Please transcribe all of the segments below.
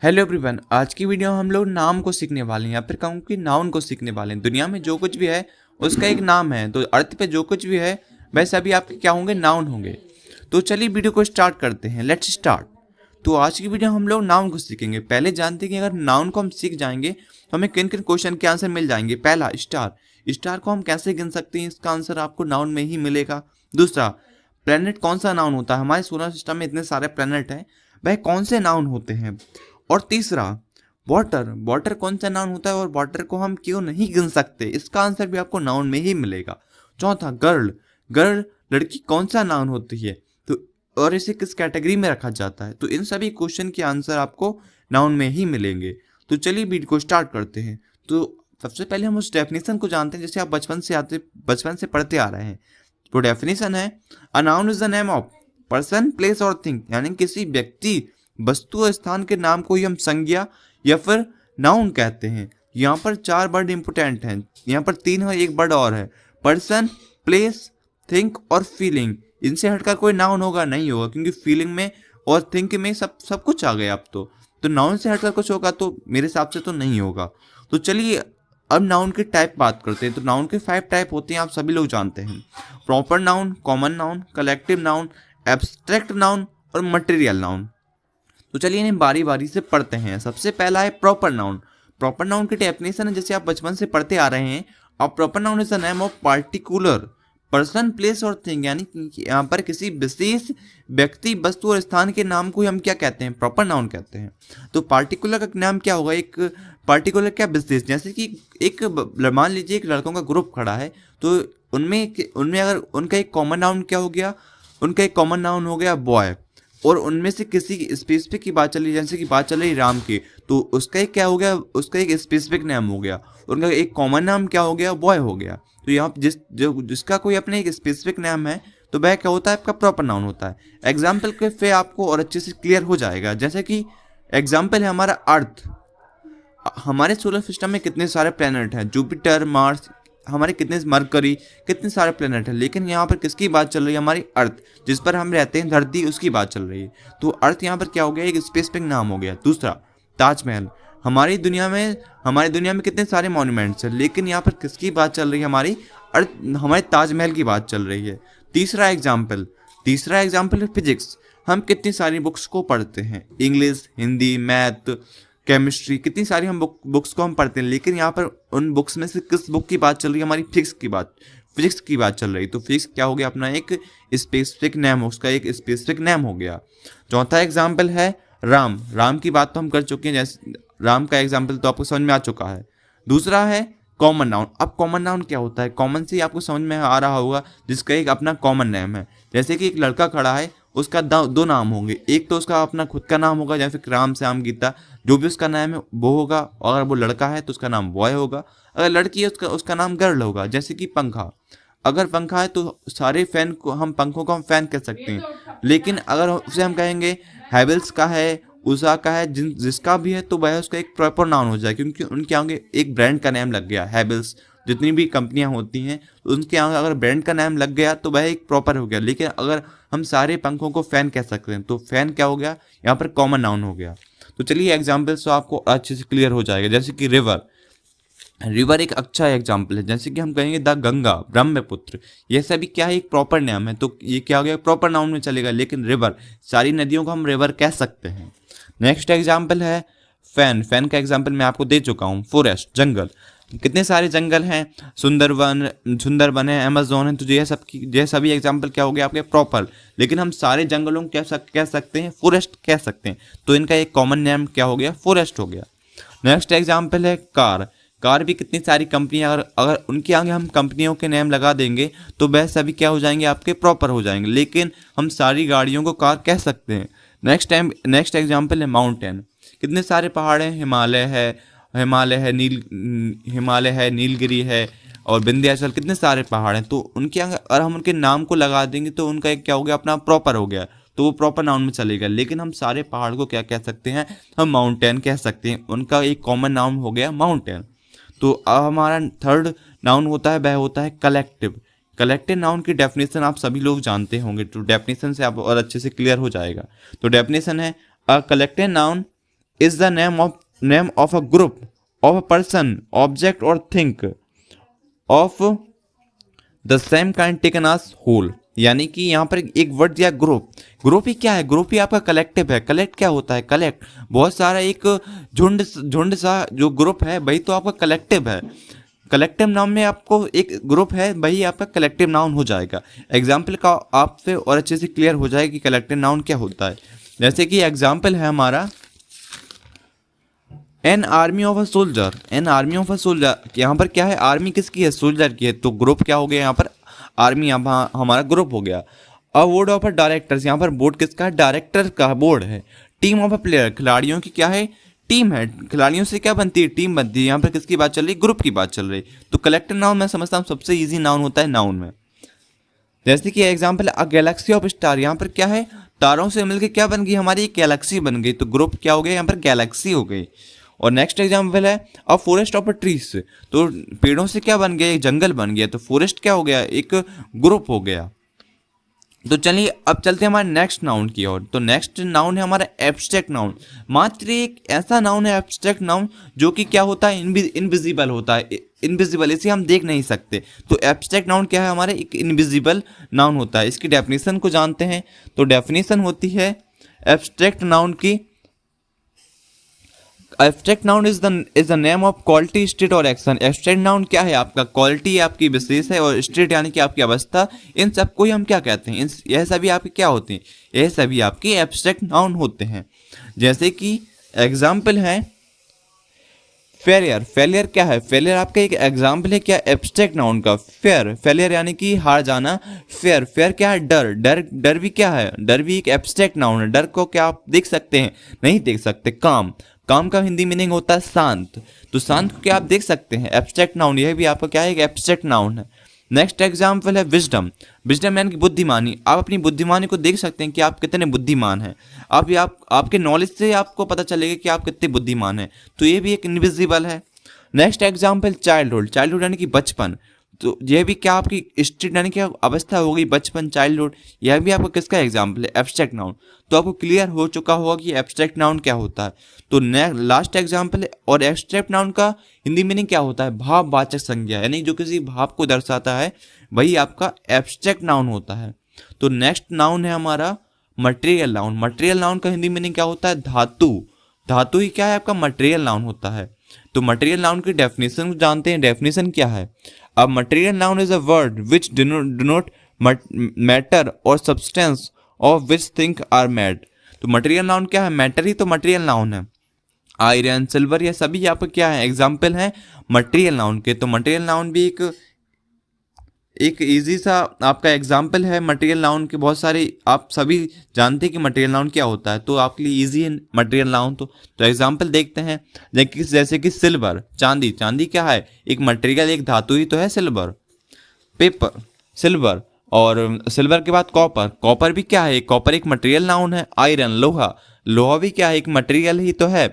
Hello everyone, आज की video में हम लोग नाम को सीखने वाले हैं या फिर कहूँ कि नाउन को सीखने वाले हैं। दुनिया में जो कुछ भी है उसका एक नाम है, तो अर्थ पे जो कुछ भी है वह सभी आपके क्या होंगे, नाउन होंगे। तो चलिए वीडियो को स्टार्ट करते हैं, लेट्स स्टार्ट। तो आज की वीडियो में हम लोग नाउन को सीखेंगे। पहले जानते हैं कि अगर नाउन को हम सीख जाएंगे तो हमें किन किन क्वेश्चन के आंसर मिल जाएंगे। पहला, स्टार। स्टार को हम कैसे गिन सकते हैं, इसका आंसर आपको नाउन में ही मिलेगा। दूसरा, प्लेनेट कौन सा नाउन होता है, हमारे सोलर सिस्टम में इतने सारे प्लेनेट हैं, वह कौन से नाउन होते हैं। और तीसरा, वाटर। वाटर कौन सा नाउन होता है और वाटर को हम क्यों नहीं गिन सकते, इसका आंसर भी आपको नाउन में ही मिलेगा। चौथा, गर्ल। गर्ल लड़की कौन सा नाउन होती है, तो और इसे किस कैटेगरी में रखा जाता है। तो इन सभी क्वेश्चन के आंसर आपको नाउन में ही मिलेंगे। तो चलिए वीडियो को स्टार्ट करते हैं। तो सबसे पहले हम उस डेफिनेशन को जानते हैं जैसे आप बचपन से पढ़ते आ रहे हैं। तो डेफिनेशन है, a noun is the name of person, place और थिंग, यानी किसी व्यक्ति, वस्तु और स्थान के नाम को ही हम संज्ञा या फिर नाउन कहते हैं। यहाँ पर 4 वर्ड इंपोर्टेंट हैं, यहाँ पर 3 है, एक वर्ड और है। पर्सन, प्लेस, थिंक और फीलिंग। इनसे हटकर कोई नाउन होगा नहीं होगा, क्योंकि फीलिंग में और थिंक में सब कुछ आ गया अब तो नाउन से हटकर कुछ होगा तो मेरे हिसाब से तो नहीं होगा। तो चलिए अब नाउन की टाइप बात करते हैं। तो नाउन के 5 टाइप होते हैं, आप सभी लोग जानते हैं। Proper noun, common noun, collective noun, abstract noun और मटेरियल नाउन। तो चलिए इन्हें बारी बारी से पढ़ते हैं। सबसे पहला है प्रॉपर नाउन। प्रॉपर नाउन की डेफिनेशन है जैसे आप बचपन से पढ़ते आ रहे हैं। और proper noun is the name of particular person, place और थिंग, यानी कि यहाँ पर किसी विशेष व्यक्ति, वस्तु और स्थान के नाम को ही हम क्या कहते हैं, प्रॉपर नाउन कहते हैं। तो पार्टिकुलर का नाम क्या होगा, एक पार्टिकुलर क्या विशेष, जैसे कि एक मान लीजिए एक लड़कों का ग्रुप खड़ा है, तो उनमें अगर उनका एक कॉमन नाउन क्या हो गया, उनका एक कॉमन नाउन हो गया बॉय। और उनमें से किसी स्पेसिफिक की बात चल रही, जैसे कि बात चल रही राम की, तो उसका एक क्या हो गया, उसका एक स्पेसिफिक नाम हो गया, उनका एक कॉमन नाम क्या हो गया, बॉय हो गया। तो यहाँ जिसका कोई अपने एक स्पेसिफिक नाम है तो वह क्या होता है, आपका प्रॉपर नाउन होता है। एग्जाम्पल के पे आपको और अच्छे से क्लियर हो जाएगा। जैसे कि एग्जाम्पल है हमारा अर्थ। हमारे सोलर सिस्टम में कितने सारे प्लेनेट हैं, जुपिटर, मार्स, हमारे कितने, मरकरी, कितने सारे प्लेनेट हैं, लेकिन यहाँ पर किसकी बात चल रही है, हमारी अर्थ, जिस पर हम रहते हैं, धरती, उसकी बात चल रही है। तो अर्थ यहाँ पर क्या हो गया, एक स्पेसिफिक नाम हो गया। दूसरा, ताजमहल। हमारी दुनिया में कितने सारे मॉन्यूमेंट्स हैं, लेकिन यहाँ पर किसकी बात चल रही है, हमारी अर्थ, हमारे ताजमहल की बात चल रही है। तीसरा एग्जाम्पल है फिजिक्स। हम कितनी सारी बुक्स को पढ़ते हैं, इंग्लिश, हिंदी, मैथ, केमिस्ट्री, कितनी सारी हम बुक्स को हम पढ़ते हैं, लेकिन यहाँ पर उन बुक्स में से किस बुक की बात चल रही है, हमारी फिजिक्स की बात चल रही है। तो फिजिक्स क्या हो गया, अपना एक स्पेसिफिक नेम, उसका एक स्पेसिफिक नेम हो गया। चौथा एग्जाम्पल है राम की बात तो हम कर चुके हैं, जैसे राम का एग्जाम्पल तो आपको समझ में आ चुका है। दूसरा है कॉमन नाउन। अब कॉमन नाउन क्या होता है, कॉमन से आपको समझ में आ रहा होगा, जिसका एक अपना कॉमन नेम है। जैसे कि एक लड़का खड़ा है, उसका 2 नाम होंगे, एक तो उसका अपना खुद का नाम होगा, जैसे राम, श्याम, गीता, जो भी उसका नाम है वो होगा। और अगर वो लड़का है तो उसका नाम बॉय होगा, अगर लड़की है उसका नाम गर्ल होगा। जैसे कि पंखा, अगर पंखा है तो सारे पंखों को हम फैन कह सकते हैं, लेकिन अगर उसे हम कहेंगे हैवेल्स का है, उषा का है, जिसका भी है, तो वह उसका एक प्रॉपर नाउन हो जाए, क्योंकि उनके आगे एक ब्रांड का नाम लग गया। हैवेल्स, जितनी भी कंपनियां होती हैं उनके आगे अगर ब्रांड का नाम लग गया तो वह एक प्रॉपर हो गया। लेकिन अगर हम सारे पंखों को फैन कह सकते हैं तो फैन क्या हो गया, यहाँ पर कॉमन नाउन हो गया। तो चलिए एग्जाम्पल्स तो आपको अच्छे से क्लियर हो जाएगा। जैसे कि रिवर एक अच्छा एग्जाम्पल है। जैसे कि हम कहेंगे द गंगा, ब्रह्मपुत्र, यह सभी क्या है, एक प्रॉपर नाम है, तो ये क्या हो गया, प्रॉपर नाउन में चलेगा। लेकिन रिवर, सारी नदियों को हम रिवर कह सकते हैं। नेक्स्ट एग्जाम्पल है फैन का एग्जाम्पल मैं आपको दे चुका हूँ। फॉरेस्ट, जंगल, कितने सारे जंगल हैं, सुंदरबन है, अमेजोन है, तो यह सभी एग्जाम्पल क्या हो गया आपके प्रॉपर। लेकिन हम सारे जंगलों को कह सकते हैं, फॉरेस्ट कह सकते हैं, तो इनका एक कॉमन नेम क्या हो गया, फॉरेस्ट हो गया। नेक्स्ट एग्जाम्पल है कार भी कितनी सारी कंपनियां, अगर उनके आगे हम कंपनियों के नेम लगा देंगे तो वह सभी क्या हो जाएंगे, आपके प्रॉपर हो जाएंगे। लेकिन हम सारी गाड़ियों को कार कह सकते हैं। नेक्स्ट एग्जाम्पल है माउंटेन। कितने सारे पहाड़ हैं, हिमालय है, नीलगिरी है और विंध्याचल, कितने सारे पहाड़ हैं। तो उनके अगर हम उनके नाम को लगा देंगे तो उनका एक क्या हो गया, अपना प्रॉपर हो गया, तो वो प्रॉपर नाउन में चलेगा। लेकिन हम सारे पहाड़ को क्या कह सकते हैं, हम माउंटेन कह सकते हैं, उनका एक कॉमन नाउन हो गया माउंटेन। तो अब हमारा थर्ड नाउन होता है, वह होता है कलेक्टिव नाउन की डेफिनेशन आप सभी लोग जानते होंगे, तो डेफिनेशन से आप और अच्छे से क्लियर हो जाएगा। तो डेफिनेशन है, a collective noun is the name of a group of a person object or thing of the same kind taken as whole. यानी कि यहाँ पर एक वर्ड दिया ग्रुप। ग्रुप ही क्या है? ग्रुप ही आपका कलेक्टिव है। कलेक्ट क्या होता है? कलेक्ट बहुत सारा एक झुंड सा जो ग्रुप है वही तो आपका कलेक्टिव है। कलेक्टिव नाउन में आपको एक ग्रुप है वही आपका कलेक्टिव नाउन हो जाएगा। एग्जाम्पल का आपसे और अच्छे से क्लियर हो जाएगा कि कलेक्टिव नाउन क्या होता है। जैसे कि एग्जाम्पल है हमारा an army of a soldier. An army of a soldier, यहाँ पर क्या है? आर्मी किसकी है? सोल्जर की है। तो ग्रुप क्या हो गया यहाँ पर? आर्मी यहाँ हमारा ग्रुप हो गया। अ बोर्ड ऑफ अ डायरेक्टर्स, यहाँ पर बोर्ड किसका है? डायरेक्टर का बोर्ड है। टीम ऑफ अ प्लेयर, खिलाड़ियों की क्या है? टीम है। खिलाड़ियों से क्या बनती है? टीम बनती है। यहाँ पर किसकी बात चल रही? ग्रुप की बात चल रही। तो कलेक्टिव नाउन मैं समझता हूँ सबसे ईजी नाउन होता है नाउन में। जैसे कि example a Galaxy of star, यहाँ पर क्या है? तारों से मिलकर क्या बन गई? हमारी एक गैलेक्सी बन गई। तो ग्रुप क्या हो गया? यहाँ पर गैलेक्सी हो गई। और नेक्स्ट एग्जाम्पल है a forest of a trees, तो पेड़ों से क्या बन गया? एक जंगल बन गया। तो फॉरेस्ट क्या हो गया? एक ग्रुप हो गया। तो चलिए अब चलते हैं हमारे नेक्स्ट नाउन की ओर। तो नेक्स्ट नाउन है हमारा एब्स्ट्रैक्ट नाउन। मात्र एक ऐसा नाउन है एब्स्ट्रैक्ट नाउन जो कि क्या होता है? इनविजिबल होता है। इनविजिबल, इसे हम देख नहीं सकते। तो एब्स्ट्रैक्ट नाउन क्या है? हमारे एक इनविजिबल नाउन होता है। इसकी डेफिनेशन को जानते हैं। तो डेफिनेशन होती है एब्स्ट्रैक्ट नाउन की, abstract noun is the name of quality, state और एक्शन। एब्स्ट्रैक्ट नाउन क्या है? आपका क्वालिटी आपकी विशेष है और स्टेट यानी कि आपकी अवस्था। इन सबको ही हम क्या कहते हैं? यह सभी आपके क्या होते हैं? यह सभी आपके एब्स्ट्रैक्ट नाउन होते हैं। जैसे कि एग्जाम्पल है फेलियर। फेलियर क्या है? फेलियर आपका एक एग्जाम्पल है क्या? एब्स्ट्रैक्ट नाउन का। फेलियर यानी कि हार जाना। फेयर क्या है? डर भी क्या है? डर भी एक एब्स्ट्रैक्ट नाउन है। डर को क्या आप देख सकते हैं? नहीं देख सकते। काम का हिंदी मीनिंग होता है शांत। तो शांत को क्या आप देख सकते हैं? Abstract noun. यह भी आपका क्या है? एक एब्स्ट्रैक्ट नाउन है। नेक्स्ट एग्जाम्पल है विजडम। विजडम यानी कि बुद्धिमानी। आप अपनी बुद्धिमानी को देख सकते हैं कि आप कितने बुद्धिमान हैं। आपके नॉलेज से आपको पता चलेगा कि आप कितने बुद्धिमान हैं। तो ये भी एक इनविजिबल है। Next example childhood. चाइल्डहुड यानी कि बचपन। तो यह भी क्या आपकी स्टेट यानी कि अवस्था हो गई, बचपन, चाइल्डहुड। यह भी आपका किसका एग्जाम्पल है? Abstract noun. तो आपको क्लियर हो चुका होगा कि एब्स्ट्रैक्ट नाउन क्या होता है। तो लास्ट एग्जाम्पल है। और एब्स्ट्रैक्ट नाउन का हिंदी मीनिंग क्या होता है? भाववाचक संज्ञा, यानी जो किसी भाव को दर्शाता है वही आपका एब्स्ट्रैक्ट नाउन होता है। तो नेक्स्ट नाउन है हमारा मटेरियल नाउन। मटेरियल नाउन का हिंदी मीनिंग क्या होता है? धातु। धातु ही क्या है? आपका मटेरियल नाउन होता है। तो मटेरियल नाउन की डेफिनेशन जानते हैं। डेफिनेशन क्या है? A material noun is a word which denote matter or substance of which things are made। तो मटेरियल नाउन क्या है? मैटर ही तो मटेरियल नाउन है। आयरन, सिल्वर, ये सभी यहाँ पर क्या है? एग्जाम्पल है मटेरियल नाउन के। तो मटेरियल नाउन भी एक इजी सा आपका एग्जाम्पल है मटेरियल नाउन के। बहुत सारे आप सभी जानते हैं कि मटेरियल नाउन क्या होता है। तो आपके लिए इजी है मटेरियल नाउन। तो एग्जाम्पल देखते हैं। जैसे कि सिल्वर, चांदी। चांदी क्या है? एक मटेरियल, एक धातु ही तो है सिल्वर। Paper, silver. और सिल्वर के बाद कॉपर। कॉपर भी क्या है? कॉपर एक मटेरियल नाउन है। आयरन, लोहा। लोहा भी क्या है? एक मटेरियल ही तो है।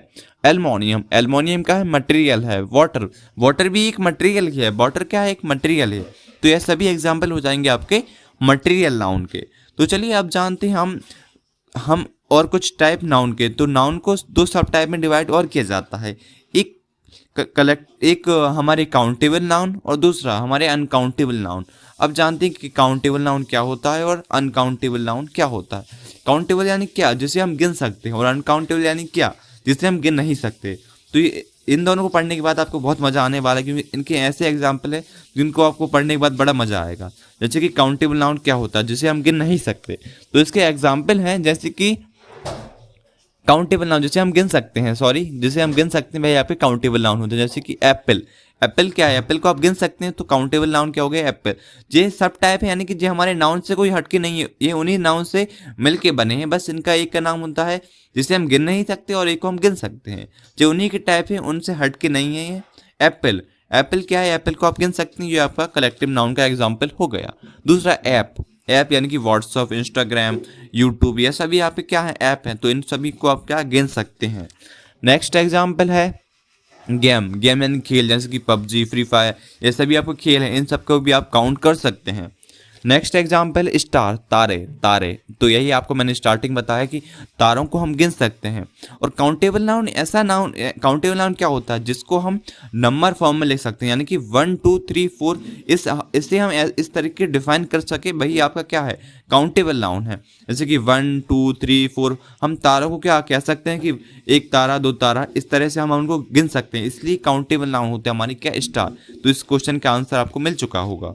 एल्युमिनियम, एल्युमिनियम का है? मटेरियल है। वाटर, वाटर भी एक मटेरियल ही है। वाटर क्या है? एक मटेरियल है। तो यह सभी एग्जाम्पल हो जाएंगे आपके मटेरियल नाउन के। तो चलिए अब जानते हैं हम और कुछ टाइप नाउन के। तो नाउन को दो सब टाइप में डिवाइड और किया जाता है। एक हमारे काउंटेबल नाउन और दूसरा हमारे अनकाउंटेबल नाउन। अब जानते हैं कि काउंटेबल नाउन क्या होता है और अनकाउंटेबल नाउन क्या होता है। काउंटेबल यानी क्या? जिसे हम गिन सकते हैं। और अनकाउंटेबल यानी क्या? जिसे हम गिन नहीं सकते। तो ये इन दोनों को पढ़ने के बाद आपको बहुत मज़ा आने वाला है, क्योंकि इनके ऐसे एग्जाम्पल है जिनको आपको पढ़ने के बाद बड़ा मज़ा आएगा। जैसे कि काउंटेबल नाउन क्या होता है? जिसे हम गिन नहीं सकते। तो इसके एग्जाम्पल हैं जैसे कि काउंटेबल नाउन जिसे हम गिन सकते हैं, जिसे हम गिन सकते हैं वह यहाँ पे काउंटेबल नाउन होता है। जैसे कि एप्पल। एप्पल क्या है? एप्पल को आप गिन सकते हैं। तो काउंटेबल नाउन क्या हो गया? एप्पल। ये सब टाइप है, यानी कि ये हमारे नाउन से कोई हटके नहीं है। ये उन्हीं नाउन से मिलके बने हैं। बस इनका एक का नाम होता है जिसे हम गिन नहीं सकते और एक को हम गिन सकते हैं। जो उन्हीं के टाइप है, उनसे हटके नहीं है ये। एप्पल। एप्पल क्या है? एप्पल को आप गिन सकते हैं। ये आपका कलेक्टिव नाउन का एग्जाम्पल हो गया। दूसरा ऐप। ऐप यानी कि व्हाट्सअप, इंस्टाग्राम, यूट्यूब, ये सभी यहाँ पे क्या है? ऐप है। तो इन सभी को आप क्या गिन सकते हैं। नेक्स्ट एग्जाम्पल है गेम। गेम यानी खेल, जैसे कि पबजी, फ्री फायर, ये सभी आपको खेल है। इन सबको भी आप काउंट कर सकते हैं। नेक्स्ट एग्जाम्पल स्टार, तारे, तारे। तो यही आपको मैंने स्टार्टिंग बताया कि तारों को हम गिन सकते हैं। और काउंटेबल नाउन ऐसा नाउन, काउंटेबल नाउन क्या होता है जिसको हम नंबर फॉर्म में लिख सकते हैं, यानी कि 1 2 3 4 इससे हम इस तरीके डिफाइन कर सके, वही आपका क्या है, काउंटेबल नाउन है। जैसे कि 1 2 3 4, हम तारों को क्या कह सकते हैं कि एक तारा, दो तारा, इस तरह से हम उनको गिन सकते हैं, इसलिए काउंटेबल नाउन होते हैं हमारी क्या, स्टार। तो इस क्वेश्चन का आंसर आपको मिल चुका होगा।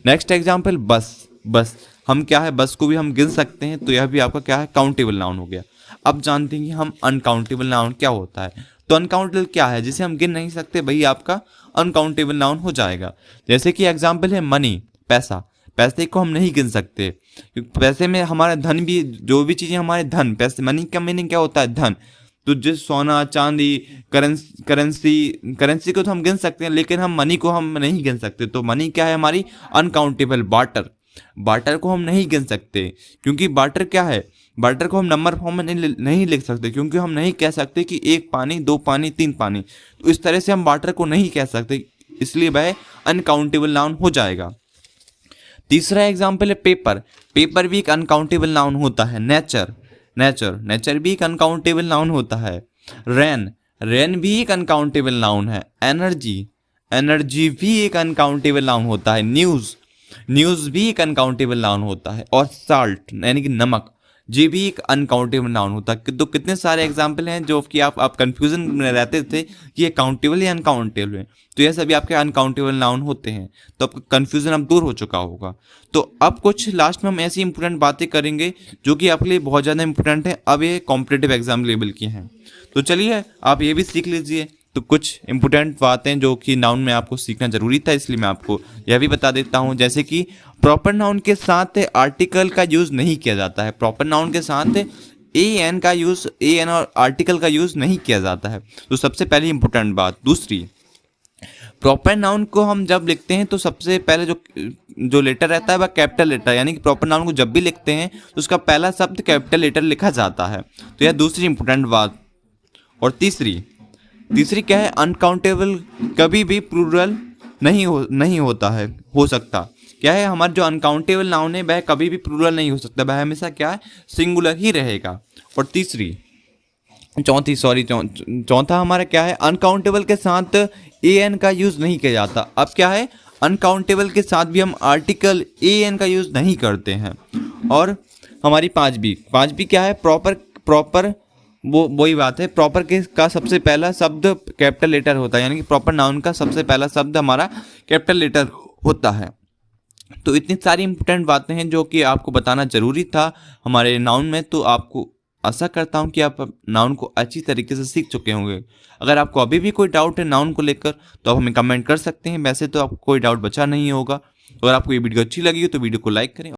नेक्स्ट एग्जाम्पल बस, बस हम क्या है, बस को भी हम गिन सकते हैं, तो यह भी आपका क्या है, काउंटेबल नाउन हो गया। अब जानते हैं कि हम अनकाउंटेबल नाउन क्या होता है। तो अनकाउंटेबल क्या है, जिसे हम गिन नहीं सकते, वही आपका अनकाउंटेबल नाउन हो जाएगा। जैसे कि एग्जाम्पल है मनी, पैसा। पैसे को हम नहीं गिन सकते क्योंकि पैसे में हमारा धन भी, जो भी चीज़ें हमारे धन, पैसे, मनी का मीनिंग क्या होता है, धन। तो जिस सोना चांदी, करेंसी को तो हम गिन सकते हैं, लेकिन हम मनी को हम नहीं गिन सकते। तो मनी क्या है हमारी, अनकाउंटेबल। बाटर, बाटर को हम नहीं गिन सकते क्योंकि बाटर क्या है, बाटर को हम नंबर फॉर्म में नहीं लिख सकते, क्योंकि हम नहीं कह सकते कि 1 पानी 2 पानी 3 पानी। तो इस तरह से हम बाटर को नहीं कह सकते, इसलिए वह अनकाउंटेबल नाउन हो जाएगा। तीसरा एग्जाम्पल है पेपर, पेपर भी एक अनकाउंटेबल नाउन होता है। नेचर, नेचर, नेचर भी एक अनकाउंटेबल नाउन होता है। रेन, रेन भी एक अनकाउंटेबल नाउन है। एनर्जी, एनर्जी भी एक अनकाउंटेबल नाउन होता है। न्यूज़, न्यूज़ भी एक अनकाउंटेबल नाउन होता है। और साल्ट यानी कि नमक, ये भी एक अनकाउंटेबल नाउन होता है। तो कितने सारे एग्जाम्पल हैं जो कि आप कंफ्यूजन में रहते थे कि ये काउंटेबल या अनकाउंटेबल है, तो ये सभी आपके अनकाउंटेबल नाउन होते हैं। तो आपका कंफ्यूजन अब दूर हो चुका होगा। तो अब कुछ लास्ट में हम ऐसी इंपॉर्टेंट बातें करेंगे जो कि आपके लिए बहुत ज़्यादा इंपॉर्टेंट है, अब ये कॉम्पिटिटिव एग्जाम लेवल की हैं। तो चलिए आप ये भी सीख लीजिए। तो कुछ इंपॉर्टेंट बातें जो कि नाउन में आपको सीखना जरूरी था, इसलिए मैं आपको यह भी बता देता हूँ। जैसे कि प्रॉपर नाउन के साथ आर्टिकल का यूज़ नहीं किया जाता है। प्रॉपर नाउन के साथ एन का यूज़, एन और आर्टिकल का यूज़ नहीं किया जाता है। तो सबसे पहली इंपॉर्टेंट बात। दूसरी, प्रॉपर नाउन को हम जब लिखते हैं तो सबसे पहले जो लेटर रहता है वह कैपिटल लेटर, यानी कि प्रॉपर नाउन को जब भी लिखते हैं तो उसका पहला शब्द कैपिटल लेटर लिखा जाता है। तो यह दूसरी इंपॉर्टेंट बात। और तीसरी क्या है, अनकाउंटेबल कभी भी प्लूरल नहीं होता है, हो सकता। क्या है, हमारा जो अनकाउंटेबल नाउन है वह कभी भी प्लूरल नहीं हो सकता, वह हमेशा क्या है, सिंगुलर ही रहेगा। और चौथा हमारा क्या है, अनकाउंटेबल के साथ एन का यूज़ नहीं किया जाता। अब क्या है, अनकाउंटेबल के साथ भी हम आर्टिकल एन का यूज़ नहीं करते हैं। और हमारी पांचवी क्या है, प्रॉपर वही बात है, प्रॉपर के का सबसे पहला शब्द कैपिटल लेटर होता है, यानी कि प्रॉपर नाउन का सबसे पहला शब्द हमारा कैपिटल लेटर होता है। तो इतनी सारी इंपॉर्टेंट बातें हैं जो कि आपको बताना जरूरी था हमारे नाउन में। तो आपको आशा करता हूं कि आप नाउन को अच्छी तरीके से सीख चुके होंगे। अगर आपको अभी भी कोई डाउट है नाउन को लेकर तो आप हमें कमेंट कर सकते हैं। वैसे तो आपको कोई डाउट बचा नहीं होगा। अगर आपको ये वीडियो अच्छी लगी हो तो वीडियो को लाइक करें।